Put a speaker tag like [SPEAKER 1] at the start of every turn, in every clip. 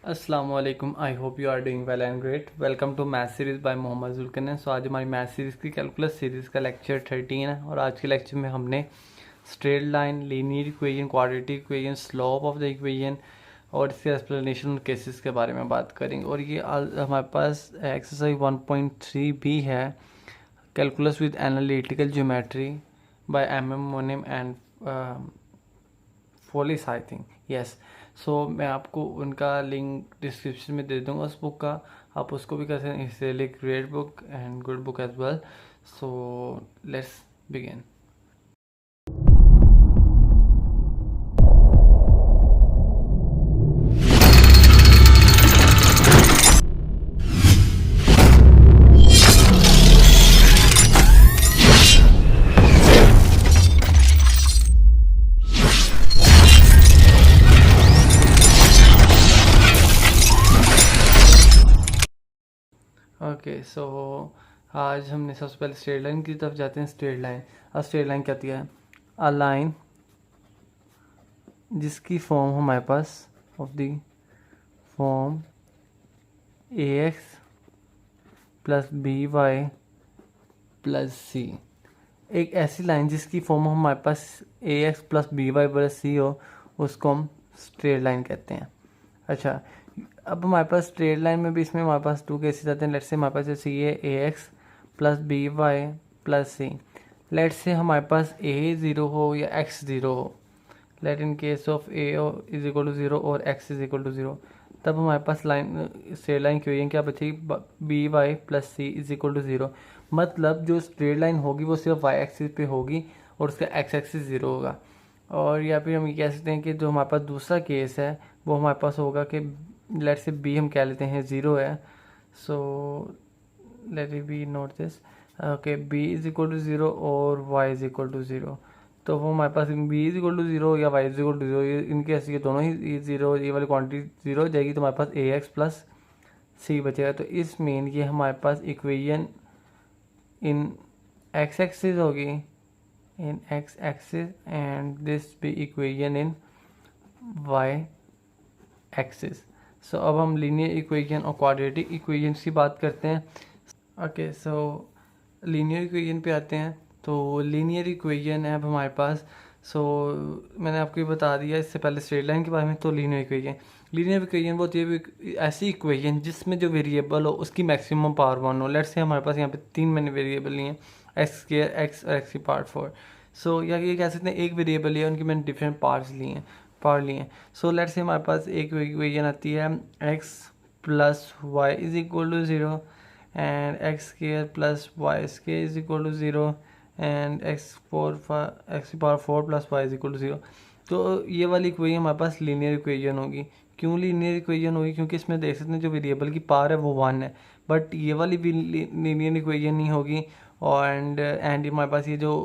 [SPEAKER 1] अस्सलाम वालेकुम। I hope you are doing well and great. Welcome to math series by Mohammad Zulqarnain. So आज हमारी math series की calculus series का लेक्चर 13 है और आज के लेक्चर में हमने straight line, linear equation, quadratic equation, slope of the equation और इसके एक्सप्लेनेशन केसेस के बारे में बात करेंगे। और ये हमारे पास एक्सरसाइज 1.3 भी है, calculus with analytical geometry by M Monim and Folis I think, yes. So मैं आपको उनका लिंक डिस्क्रिप्शन में दे दूंगा उस बुक का, आप उसको भी कर सकते हैं। It's really great book and good book as well. So let's begin. Okay, so आज हमने सबसे पहले स्ट्रेट लाइन की तरफ जाते हैं। स्ट्रेट लाइन, अब स्ट्रेट लाइन क्या होती है? अ लाइन जिसकी फॉर्म हमारे पास of the form A X plus B Y plus C. एक ऐसी लाइन जिसकी फॉर्म हमारे पास A X plus B Y plus C हो, उसको हम स्ट्रेट लाइन कहते हैं। अच्छा, अब हमारे पास स्ट्रेट लाइन में भी इसमें हमारे पास टू केसेस आते हैं। लेट्स से हमारे पास जैसे ये A X plus B Y plus C. Let's say हमारे पास ए ज़ीरो हो या एक्स ज़ीरो हो। Let in case of A is equal to zero और X is equal to zero, तब हमारे पास लाइन स्ट्रेट लाइन की हुई है क्या बचेगी? B Y plus C is equal to zero. मतलब जो स्ट्रेट लाइन होगी वो सिर्फ वाई एक्सिस पे होगी और उसका एक्स एक्सिस ज़ीरो होगा। और या फिर हम ये कह सकते हैं कि जो हमारे पास दूसरा केस है वो हमारे पास होगा कि लेट से बी हम कह लेते हैं ज़ीरो है। So let it be note this, okay, B is equal to zero और Y is equal to zero. तो वो हमारे पास B is equal to zero या Y is equal to zero, इनके ऐसे ये दोनों ही ज़ीरो, ये वाली क्वांटिटी ज़ीरो हो जाएगी। तो हमारे पास ए एक्स प्लस सी बचेगा। तो इस मीन ये हमारे पास इक्वेशन इन एक्स एक्सिस होगी, इन एक्स एक्सिस, एंड दिस भी इक्वेशन इन वाई एक्सिस। सो अब हम लीनियर इक्वेशन और क्वाड्रेटिक इक्वेशन की बात करते हैं। ओके, सो लीनियर इक्वेशन पे आते हैं। तो लीनियर इक्वेशन है अब हमारे पास। सो मैंने आपको ये बता दिया इससे पहले स्ट्रेट लाइन के बारे में। तो लीनियर इक्वेशन वो होती है ऐसी इक्वेशन जिसमें जो वेरिएबल हो उसकी मैक्सिमम पावर वन हो। लेट्स से हमारे पास यहाँ पे तीन मैंने वेरिएबल लिए हैं, एक्स स्क्वायर, एक्स और एक्स की पावर फोर। सो या ये कह सकते हैं एक वेरिएबल है, उनकी मैंने डिफरेंट पावर लिए हैं। सो लेट्स से हमारे पास एक इक्वेशन आती है X plus Y is equal to zero and x square plus y square is equal to 0 and x power 4 plus y is equal to 0। तो ये वाली इक्वेशन हमारे पास लीनियर इक्वेशन होगी। क्यों लीनियर इक्वेशन होगी? क्योंकि इसमें देख सकते हैं जो वेरिएबल की पावर है वो वन है, बट ये वाली भी लीनियर इक्वेशन नहीं होगी। और एंड हमारे पास ये जो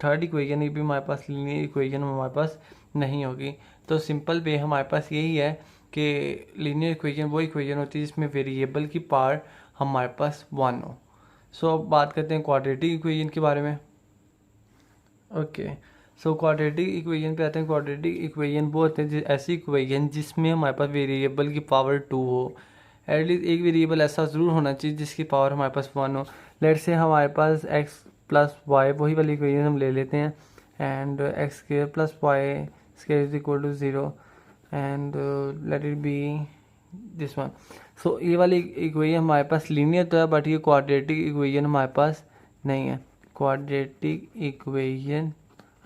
[SPEAKER 1] थर्ड इक्वेशन ये भी हमारे पास लीनियर इक्वेशन हमारे पास नहीं होगी। तो सिंपल वे हमारे पास यही है कि लीनियर इक्वेशन वो इक्वेशन होती है जिसमें वेरिएबल की पावर हमारे पास वन हो। सो अब बात करते हैं क्वाड्रेटिक इक्वेशन के बारे में। ओके, सो क्वाड्रेटिक इक्वेशन पे आते हैं। क्वाड्रेटिक इक्वेशन वो होते हैं ऐसी इक्वेशन जिसमें हमारे पास वेरिएबल की पावर टू हो। एटलीस्ट एक वेरिएबल ऐसा ज़रूर होना चाहिए जिसकी पावर हमारे पास वन हो। लेट से हमारे पास एक्स प्लस वाई, वही वाली इक्वेशन हम ले लेते हैं, and X square plus Y square is equal to zero and let it be this one. So ये वाली इक्वेशन हमारे पास लीनियर तो है, बट ये क्वाड्रेटिक इक्वेशन हमारे पास नहीं है। क्वाड्रेटिक इक्वेशन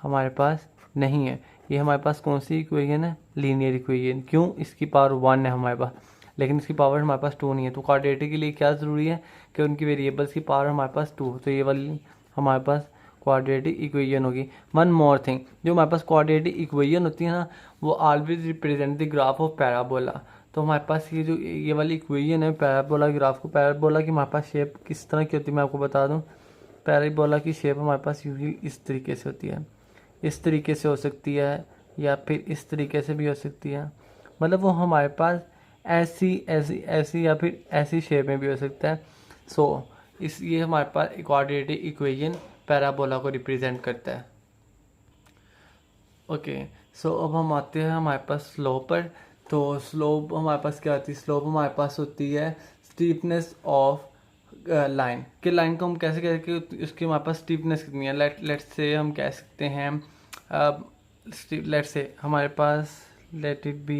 [SPEAKER 1] हमारे पास नहीं है। ये हमारे पास कौन सी इक्वेशन है? Linear equation. क्यों? इसकी पावर वन है हमारे पास, लेकिन इसकी पावर हमारे पास टू नहीं है। तो क्वाड्रेटिक के लिए क्या ज़रूरी है कि उनकी वेरिएबल्स की पावर हमारे पास टू हो। तो ये वाली हमारे पास क्वाड्रेटिक इक्वेशन होगी। वन मोर थिंग, जो हमारे पास क्वाड्रेटिक इक्वेशन होती है ना, वो always represent the graph of parabola. तो हमारे पास ये जो ये वाली इक्वेशन है पैराबोला ग्राफ को, पैराबोला की हमारे पास शेप किस तरह की होती है मैं आपको बता दूं। पैराबोला की शेप हमारे पास यूजली इस तरीके से होती है, इस तरीके से हो सकती है या फिर इस तरीके से भी हो सकती है। मतलब वो हमारे पास ऐसी ऐसी ऐसी या फिर ऐसी शेप में भी हो सकता है। सो इस ये हमारे पास क्वाड्रेटिक इक्वेशन पैराबोला को रिप्रेजेंट करता है। ओके, सो अब हम आते हैं हमारे पास स्लोप पर। तो स्लोप हमारे पास क्या होती है, स्लोप हमारे पास होती है स्टीपनेस ऑफ लाइन। कि लाइन को हम कैसे कहें कि उसकी हमारे पास स्टीपनेस कितनी है। लेट से हम कह सकते हैं लेट से हमारे पास let it be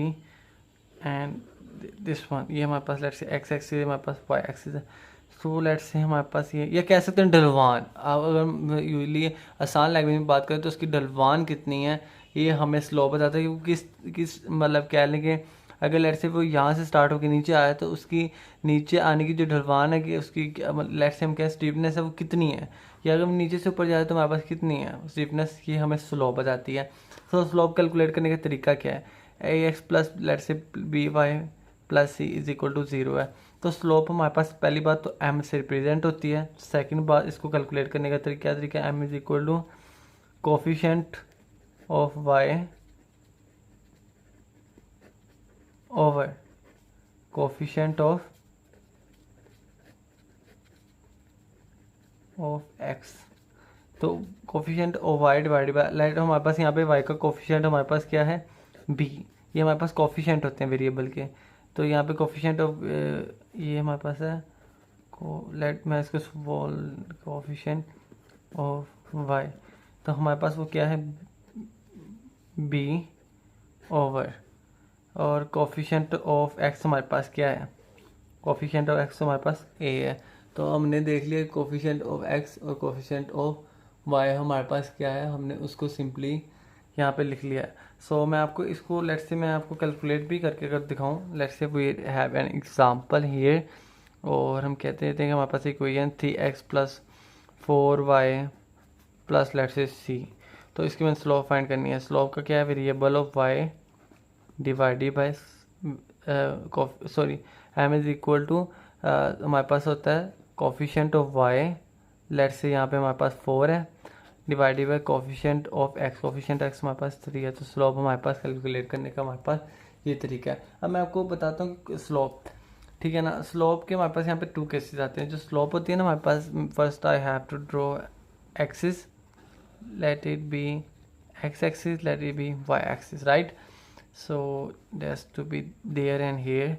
[SPEAKER 1] and this one, ये हमारे पास लेट से एक्स एक्सिस, हमारे पास वाई एक्सिस है। सो लेट से हमारे पास ये कह सकते हैं ढलवान। अब अगर यूजली आसान लैंग्वेज में बात करें तो उसकी ढलवान कितनी है ये हमें स्लो बताता है कि किस मतलब कह लेंगे अगर लेट से वो यहाँ से स्टार्ट होकर नीचे आया तो उसकी नीचे आने की जो ढलवान है कि उसकी लेट से हम क्या स्टीपनेस है वो कितनी है, या अगर हम नीचे से ऊपर जाए तो हमारे पास कितनी है स्टीपनेस, ये हमें स्लोप बताती है। तो स्लोप कैलकुलेट करने का तरीका क्या है, ए एक्स प्लस लेट से B Y plus C is equal to 0 है। तो स्लोप हमारे पास पहली बात तो एम से रिप्रेजेंट होती है। सेकंड बात इसको कैलकुलेट करने का तरीका M is equal to coefficient of Y over coefficient of X. तो coefficient of Y divided by light हमारे पास यहाँ पे वाई का कोफिशिएंट हमारे पास क्या है बी, ये हमारे पास कोफिशिएंट होते हैं वेरिएबल के। तो यहाँ पे कोफिशिएंट ऑफ ये हमारे पास है लेट मैं इसको कोफिशिएंट ऑफ वाई, तो हमारे पास वो क्या है बी ओवर, और कोफिशिएंट ऑफ एक्स हमारे पास क्या है, कोफिशिएंट ऑफ एक्स हमारे पास ए है। तो हमने देख लिया कोफिशिएंट ऑफ एक्स और कोफिशिएंट ऑफ वाई हमारे पास क्या है, हमने उसको सिंपली यहाँ पे लिख लिया है। सो मैं आपको इसको लेट्स से मैं आपको कैलकुलेट भी करके अगर दिखाऊँ, let's say we have an example here, और हम कहते हैं कि हमारे पास equation 3x plus 4y plus let's say c। तो इसकी मैंने स्लोप फाइंड करनी है। स्लोप का क्या है variable of y divided by sorry m is equal to हमारे पास होता है coefficient of y, let's say यहाँ पे हमारे पास 4 है divided by coefficient of x, coefficient x हमारे पास 3 है। तो स्लोप हमारे पास कैलकुलेट करने का हमारे पास ये तरीका है। अब मैं आपको बताता हूँ स्लोप, ठीक है ना। स्लोप के हमारे पास यहाँ पे 2 केसेस आते हैं। जो स्लोप होती है ना हमारे पास, first I have to draw axis, let it be x axis, let it be y axis, right. So that's to be there and here.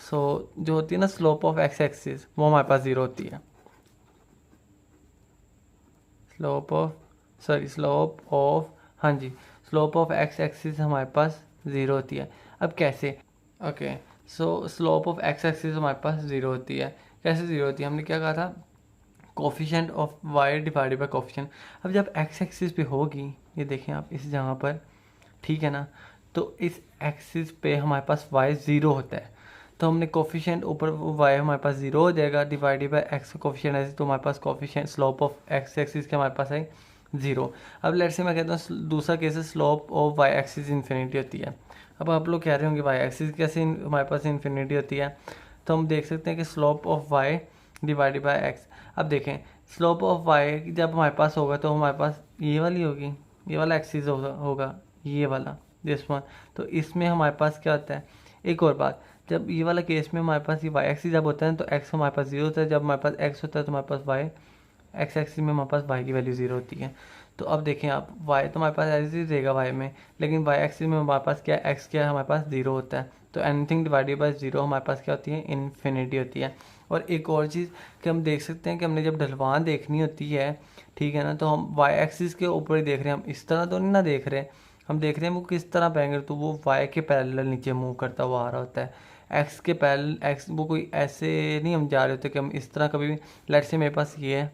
[SPEAKER 1] सो जो होती है ना स्लोप ऑफ x एक्सिस वो हमारे पास 0 होती है। स्लोप ऑफ हाँ जी, स्लोप ऑफ x एक्सिस हमारे पास 0 होती है। अब कैसे, okay so slope of x axis हमारे पास 0 होती है। कैसे 0 होती है, हमने क्या कहा था coefficient of y divided bye coefficient. अब जब x एक्सिस पे होगी, ये देखें आप इस जगह पर, ठीक है ना, तो इस एक्सिस पे हमारे पास y 0 होता है। तो हमने कोफिशिएंट ऊपर y हमारे पास 0 हो जाएगा डिवाइडेड बाय x का कोफिशिएंट है, तो हमारे पास coefficient slope of x axis के हमारे पास है 0। अब लेट्स से मैं कहता हूँ दूसरा केस है slope of y axis infinity होती है। अब आप लोग कह रहे होंगे y एक्सिस कैसे हमारे पास इन्फिनिटी होती है, तो हम देख सकते हैं कि slope of y divided by x। अब देखें स्लोप ऑफ y जब हमारे पास होगा तो हमारे पास ये वाली होगी, ये वाला एक्सिस होगा ये वाला दिस वन। तो इसमें हमारे पास क्या होता है, एक और बात, जब ये वाला केस में हमारे पास ये y एक्सिस जब होता है तो x हमारे पास 0 होता है, जब हमारे पास x होता है तो हमारे पास y, x एक्सिस में हमारे पास y की वैल्यू 0 होती है। तो अब देखें आप y तो हमारे पास ऐसे ही रहेगा y में, लेकिन y एक्सिस में हमारे पास क्या है, x क्या है हमारे पास 0 होता है। तो एनीथिंग डिवाइडेड बाय 0 हमारे पास क्या होती है, इन्फिनिटी होती है। और एक और चीज़ कि हम देख सकते हैं कि हमने जब ढलवान देखनी होती है, ठीक है ना, तो हम y एक्सिस के ऊपर ही देख रहे हैं, हम इस तरह तो नहीं ना देख रहे, हम देख रहे हैं वो किस तरह पाएंगे, तो वो y के पैरेलल नीचे मूव करता हुआ आ रहा होता है। x के पैरेलल x वो कोई ऐसे नहीं हम जा रहे होते कि हम इस तरह कभी भी, लेट्स से मेरे पास ये है,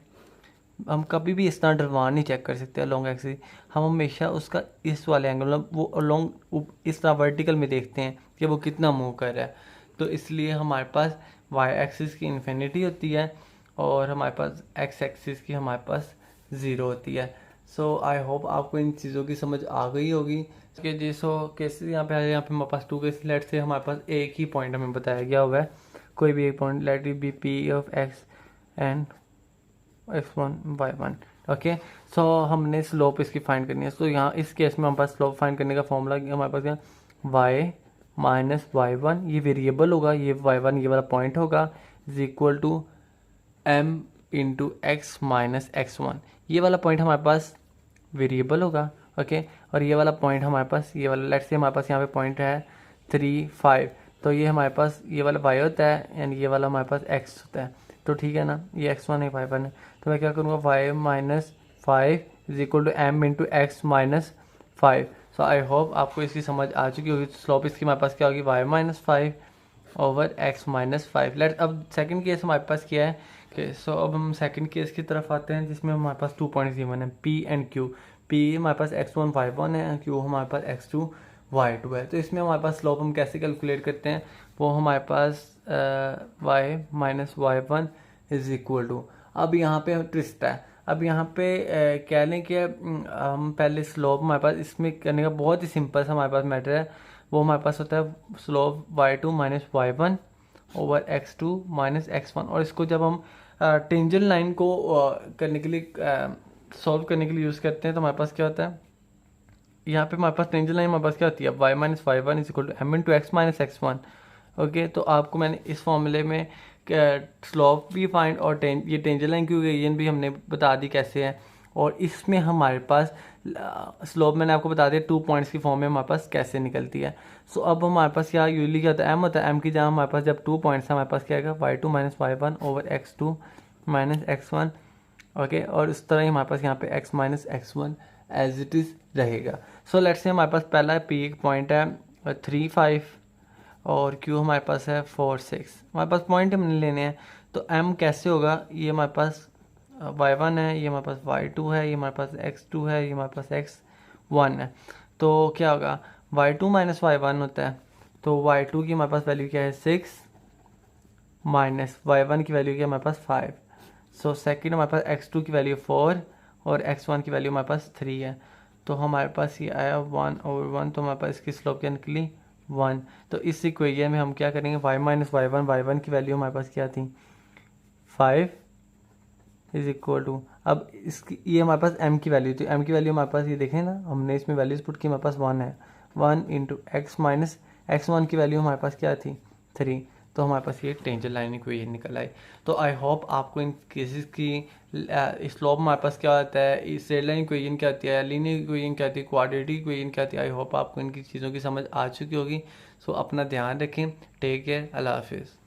[SPEAKER 1] हम कभी भी इस तरह ढलवान नहीं चेक कर सकते लॉन्ग एक्सिस, हम हमेशा उसका इस वाले एंगल मतलब वो लॉन्ग इस तरह वर्टिकल में देखते हैं कि वो कितना मूव कर रहा है। तो इसलिए हमारे पास y एक्सिस की इन्फिनिटी होती है और हमारे पास x एक्सिस की हमारे पास 0 होती है। सो आई होप आपको इन चीज़ों की समझ आ गई होगी कि जैसो केसेस यहाँ पे हमारे पास 2 केसेस, लेट से हमारे पास एक ही पॉइंट हमें बताया गया हुआ है, कोई भी एक point, let it be p of x and x1 y1, okay. So हमने स्लोप इसकी फाइंड करनी है। सो यहाँ इस केस में हमारे पास स्लोप फाइंड करने का फॉर्मूला हमारे पास क्या y माइनस y1, ये वेरिएबल होगा, ये y1 ये वाला पॉइंट होगा, is equal to m into X minus x1, ये वाला पॉइंट हमारे पास वेरिएबल होगा, ओके। और ये वाला पॉइंट हमारे पास ये वाला, लेट्स से हमारे पास यहाँ पे पॉइंट है 3 5। तो ये हमारे पास ये वाला y होता है एंड ये वाला हमारे पास x होता है। तो ठीक है ना, ये x1 है y1 है। तो मैं क्या करूँगा, y minus 5 is equal to m into X minus 5। So I hope आपको इसकी समझ आ चुकी होगी। स्लोप इसकी हमारे पास क्या होगी, y minus 5 over x minus 5। Let अब सेकंड केस हमारे पास क्या है कि सो अब हम सेकंड केस की तरफ आते हैं जिसमें हमारे पास 2 पॉइंट्स गिवन है p एंड q। p हमारे पास x1 y1 है, q हमारे पास x2 y2 है। तो इसमें हमारे पास स्लोप हम कैसे कैलकुलेट करते हैं, वो हमारे पास y minus y1 is equal to, अब यहाँ पे ट्विस्ट है। अब यहाँ पे कह लें कि हम पहले स्लोप हमारे पास इसमें करने का बहुत ही सिंपल सा हमारे पास मैटर है। वो हमारे पास होता है slope y2 minus y1 over x2 minus x1। और इसको जब हम टेंजेंट लाइन को करने के लिए सॉल्व करने के लिए यूज़ करते हैं तो हमारे पास क्या होता है, यहाँ पे हमारे पास टेंजेंट लाइन हमारे पास क्या होती है, y minus y1 is equal to M into X minus x1। Okay, तो आपको मैंने इस फॉर्मूले में स्लोप भी फाइंड और ये टेंजेंट लाइन की इक्वेशन भी हमने बता दी कैसे है। और इसमें हमारे पास स्लोप मैंने आपको बता दिया 2 पॉइंट्स की फॉर्म में हमारे पास कैसे निकलती है। सो अब हमारे पास यहाँ यूजली क्या होता है, m होता है। m की जहाँ हमारे पास जब 2 पॉइंट्स है हमारे पास क्या आएगा, y2 minus y1 over x2 minus x1। Okay, और इस तरह ही हमारे पास यहाँ पे x minus x1 as it is रहेगा। सो लेट्स से हमारे पास पहला p एक पॉइंट है 3 5 और q हमारे पास है 4 6। हमारे पास पॉइंट हमने लेने हैं। तो m कैसे होगा, ये हमारे पास y1 है, ये हमारे पास y2 है, ये हमारे पास x2 है, ये हमारे पास x1 है। तो क्या होगा, y2 माइनस y1 होता है। तो y2 की हमारे पास वैल्यू क्या है 6 माइनस y1 की वैल्यू क्या है हमारे पास 5। सो सेकेंड हमारे पास x2 की वैल्यू 4 और x1 की वैल्यू हमारे पास 3 है। तो हमारे पास ये आया 1 ओवर 1। तो हमारे पास इसकी स्लोप क्या निकली 1। तो इस इक्वेशन में हम क्या करेंगे, y माइनस y1 की वैल्यू हमारे पास क्या थी 5 इज इक्वल टू, अब इसकी ये हमारे पास m की वैल्यू थी। m की वैल्यू हमारे पास ये देखें ना, हमने इसमें वैल्यूज पुट की, हमारे पास 1 है। 1 इंटू एक्स माइनस x1 की वैल्यू हमारे पास क्या थी 3। तो हमारे पास ये टेंजेंट लाइन इक्वेशन निकल आई। तो आई होप आपको इन केसेस की स्लोप हमारे पास क्या आता है, स्ट्रेट लाइन इक्वेशन क्या आती है, लीनियर इक्वेशन क्या आती है, क्वाड्रेटिक इक्वेशन क्या आती है। आई होप आपको इनकी चीज़ों की समझ आ चुकी होगी। सो अपना ध्यान रखें। टेक केयर, अल्लाह हाफिज़।